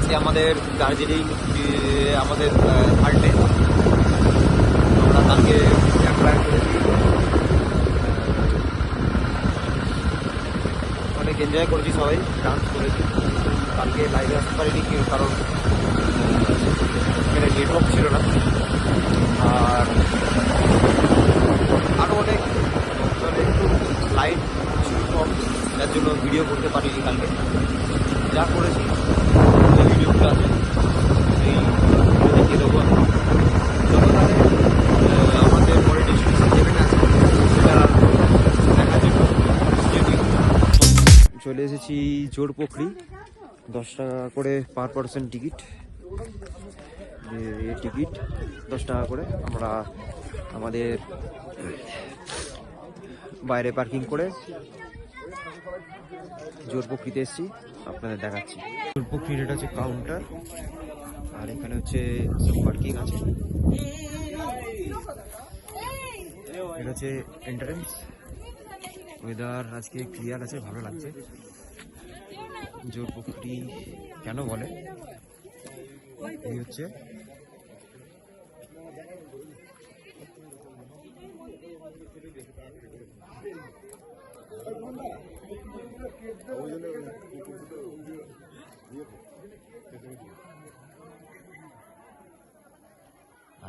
আজকে আমাদের দার্জিলিং আমাদের থার্ড ডে। আমরা কালকে প্ল্যান করেছি, অনেক এনজয় করেছি, সবাই ডান্স করেছি। কালকে লাইভে আসতে পারিনি কারণ এখানে নেটওয়ার্ক ছিল না, আর আরও অনেক একটু লাইট ছিল কম, যার জন্য ভিডিও করতে পারিনি কালকে। যা করেছি এই ভিডিওটা আছে, এই ভিডিও দেখিয়ে দেবো। যতখানে আমাদের পরে ডেস্টিনেশন যেখানে আছে সেটা দেখার জন্য চলে এসেছি জোরপোখরি। 10 টাকা করে পার পার্সন টিকিট, টিকিট 10 টাকা করে। আমরা আমাদের বাইরে পার্কিং করে জোরপোখরিতে এসেছি, আপনাদের দেখাচ্ছি। জোরপোখরির এটা হচ্ছে কাউন্টার, আর এখানে হচ্ছে সব পার্কিং আছে। এটা হচ্ছে এন্ট্রান্স। ওয়েদার আজকে ক্লিয়ার আছে, ভালো লাগছে। জোরপোখরি কেন বলে, এই হচ্ছে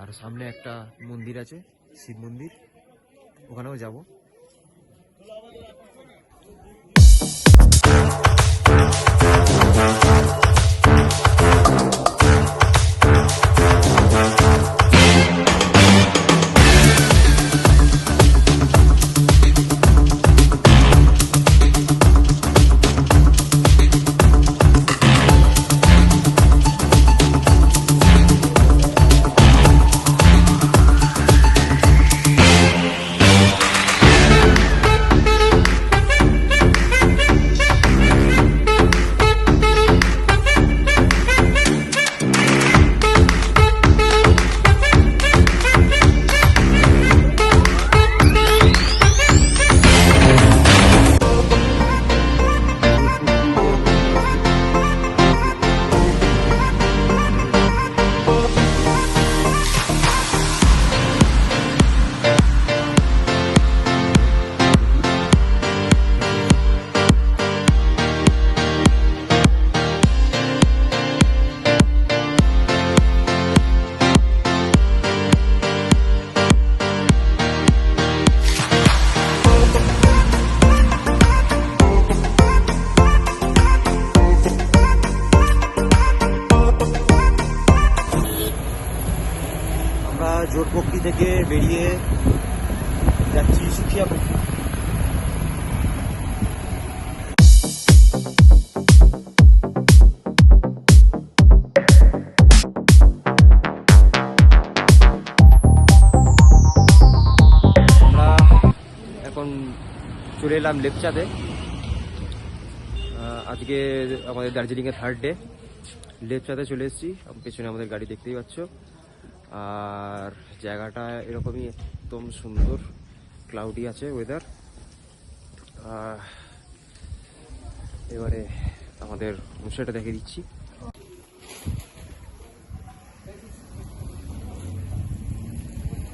আর সামনে একটা মন্দির আছে, শিব মন্দির, ওখানেও যাব। জোরপোখরি থেকে বেরিয়ে যাচ্ছি সুখিয়াপুখরি। আমরা এখন চলে এলাম লেপচাতে। আজকে আমাদের দার্জিলিংয়ের থার্ড ডে। লেপচাতে চলে এসেছি, পেছনে আমাদের গাড়ি দেখতেই পাচ্ছ। আর জায়গাটা এরকমই একদম সুন্দর, ক্লাউডি আছে ওয়েদার। এবারে আমাদের হোমস্টেটা দেখে দিচ্ছি।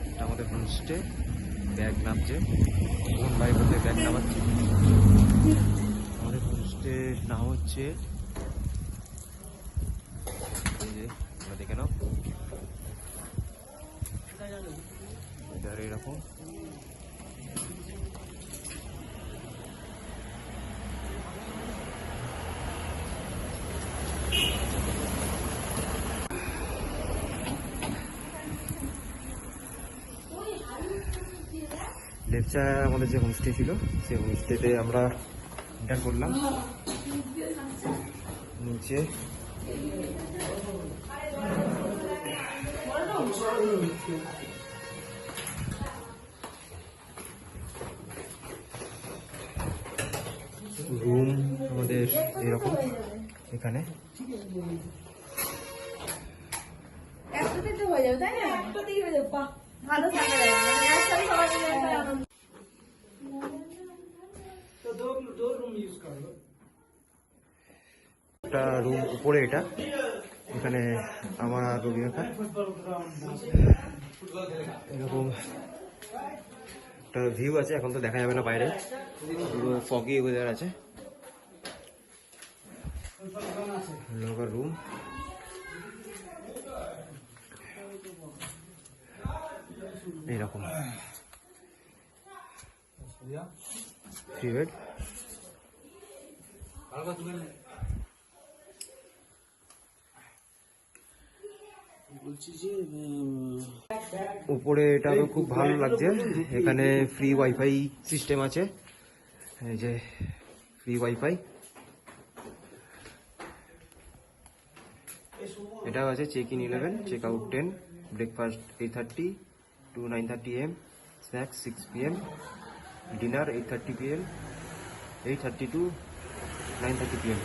এটা আমাদের হোমস্টে। ব্যাগ নামছে, কোন ভাই বলতে ব্যাগ নামাচ্ছি। আমাদের হোমস্টের নাম হচ্ছে, দেখে নাও এরকম। লেপচা আমাদের যে হোমস্টে ছিল, সেই হোমস্টেতে আমরা এন্টার করলাম। নিচে রুম আমাদের এরকম। এখানে একটা রুম উপরে, এটা এখানে আমার আর রবি কাকা এরকম একটা ভিউ আছে। এখন তো দেখা যাবে না বাইরে, পুরো ফগি ওয়েদার আছে। লোকাল রুম, এইরকম 3 বেড। উপরে এটা তো খুব ভালো লাগছে, এখানে ফ্রি ওয়াইফাই সিস্টেম আছে, এই যে ফ্রি ওয়াইফাই। এটাও আছে check in 11, check out 10, breakfast 8:30 to 9:30 AM, snacks 6 PM, dinner 8:30 PM, 8:30 to 9:30 PM।